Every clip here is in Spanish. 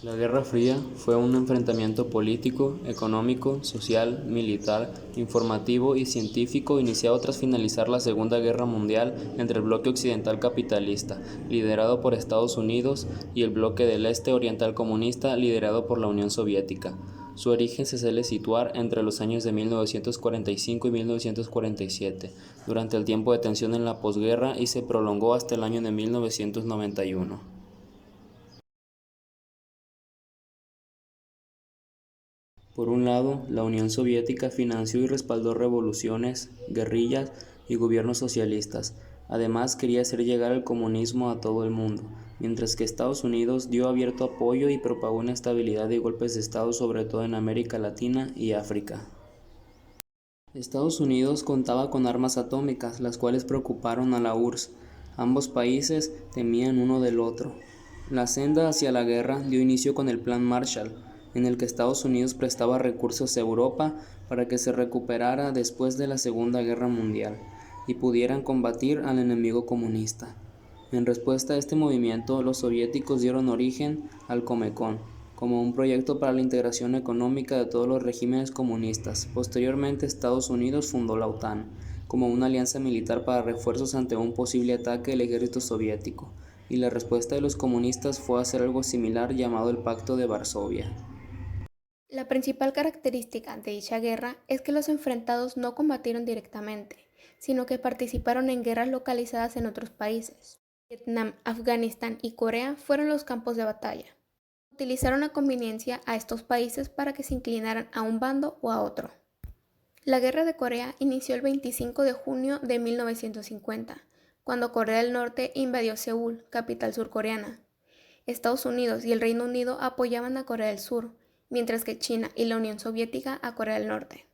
La Guerra Fría fue un enfrentamiento político, económico, social, militar, informativo y científico iniciado tras finalizar la Segunda Guerra Mundial entre el bloque occidental capitalista, liderado por Estados Unidos, y el bloque del Este Oriental comunista, liderado por la Unión Soviética. Su origen se suele situar entre los años de 1945 y 1947, durante el tiempo de tensión en la posguerra, y se prolongó hasta el año de 1991. Por un lado, la Unión Soviética financió y respaldó revoluciones, guerrillas y gobiernos socialistas. Además, quería hacer llegar el comunismo a todo el mundo, mientras que Estados Unidos dio abierto apoyo y propagó inestabilidad y golpes de Estado, sobre todo en América Latina y África. Estados Unidos contaba con armas atómicas, las cuales preocuparon a la URSS. Ambos países temían uno del otro. La senda hacia la guerra dio inicio con el Plan Marshall, en el que Estados Unidos prestaba recursos a Europa para que se recuperara después de la Segunda Guerra Mundial y pudieran combatir al enemigo comunista. En respuesta a este movimiento, los soviéticos dieron origen al Comecon, como un proyecto para la integración económica de todos los regímenes comunistas. Posteriormente, Estados Unidos fundó la OTAN, como una alianza militar para refuerzos ante un posible ataque del ejército soviético, y la respuesta de los comunistas fue hacer algo similar llamado el Pacto de Varsovia. La principal característica de dicha guerra es que los enfrentados no combatieron directamente, sino que participaron en guerras localizadas en otros países. Vietnam, Afganistán y Corea fueron los campos de batalla. Utilizaron a conveniencia a estos países para que se inclinaran a un bando o a otro. La Guerra de Corea inició el 25 de junio de 1950, cuando Corea del Norte invadió Seúl, capital surcoreana. Estados Unidos y el Reino Unido apoyaban a Corea del Sur, mientras que China y la Unión Soviética a Corea del Norte.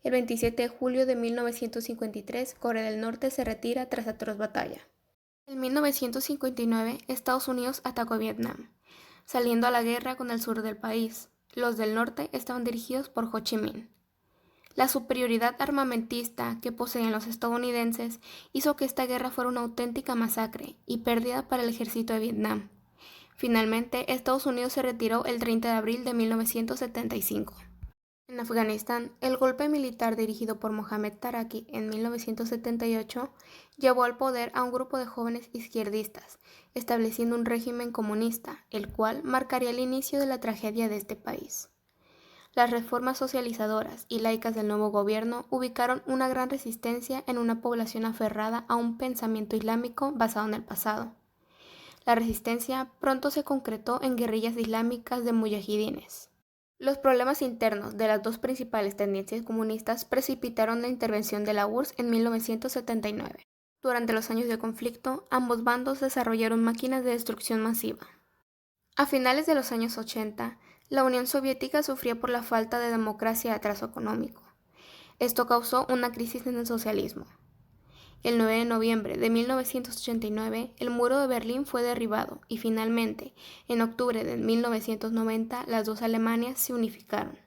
El 27 de julio de 1953, Corea del Norte se retira tras atroz batalla. En 1959, Estados Unidos atacó Vietnam, saliendo a la guerra con el sur del país. Los del norte estaban dirigidos por Ho Chi Minh. La superioridad armamentista que poseían los estadounidenses hizo que esta guerra fuera una auténtica masacre y pérdida para el ejército de Vietnam. Finalmente, Estados Unidos se retiró el 30 de abril de 1975. En Afganistán, el golpe militar dirigido por Mohammad Taraki en 1978 llevó al poder a un grupo de jóvenes izquierdistas, estableciendo un régimen comunista, el cual marcaría el inicio de la tragedia de este país. Las reformas socializadoras y laicas del nuevo gobierno ubicaron una gran resistencia en una población aferrada a un pensamiento islámico basado en el pasado. La resistencia pronto se concretó en guerrillas islámicas de muyahidines. Los problemas internos de las dos principales tendencias comunistas precipitaron la intervención de la URSS en 1979. Durante los años de conflicto, ambos bandos desarrollaron máquinas de destrucción masiva. A finales de los años 80, la Unión Soviética sufría por la falta de democracia y atraso económico. Esto causó una crisis en el socialismo. El 9 de noviembre de 1989, el muro de Berlín fue derribado y finalmente, en octubre de 1990, las dos Alemanias se unificaron.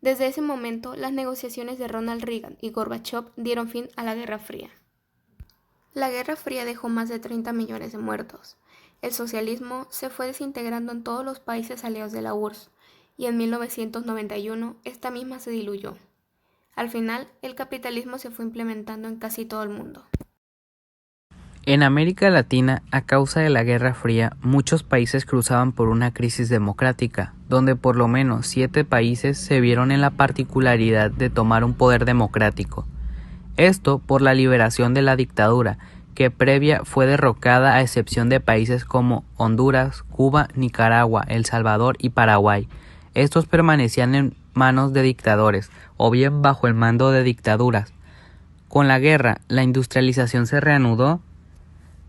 Desde ese momento, las negociaciones de Ronald Reagan y Gorbachev dieron fin a la Guerra Fría. La Guerra Fría dejó más de 30 millones de muertos. El socialismo se fue desintegrando en todos los países aliados de la URSS y en 1991 esta misma se diluyó. Al final, el capitalismo se fue implementando en casi todo el mundo. En América Latina, a causa de la Guerra Fría, muchos países cruzaban por una crisis democrática, donde por lo menos 7 países se vieron en la particularidad de tomar un poder democrático. Esto por la liberación de la dictadura, que previa fue derrocada a excepción de países como Honduras, Cuba, Nicaragua, El Salvador y Paraguay. Estos permanecían en manos de dictadores, o bien bajo el mando de dictaduras. Con la guerra, la industrialización se reanudó,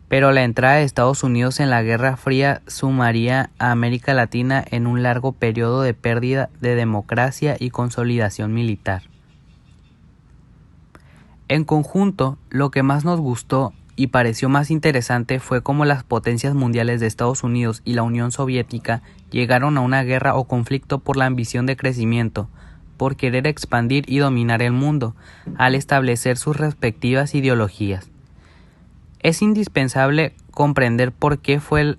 pero la entrada de Estados Unidos en la Guerra Fría sumaría a América Latina en un largo periodo de pérdida de democracia y consolidación militar. En conjunto, lo que más nos gustó y pareció más interesante fue cómo las potencias mundiales de Estados Unidos y la Unión Soviética llegaron a una guerra o conflicto por la ambición de crecimiento, por querer expandir y dominar el mundo, al establecer sus respectivas ideologías. Es indispensable comprender por qué fue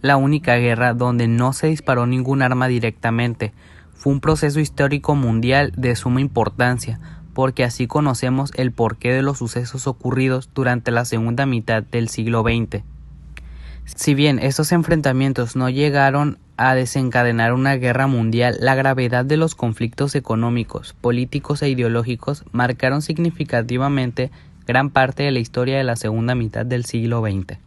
la única guerra donde no se disparó ningún arma directamente. Fue un proceso histórico mundial de suma importancia, porque así conocemos el porqué de los sucesos ocurridos durante la segunda mitad del siglo XX. Si bien estos enfrentamientos no llegaron a desencadenar una guerra mundial, la gravedad de los conflictos económicos, políticos e ideológicos marcaron significativamente gran parte de la historia de la segunda mitad del siglo XX.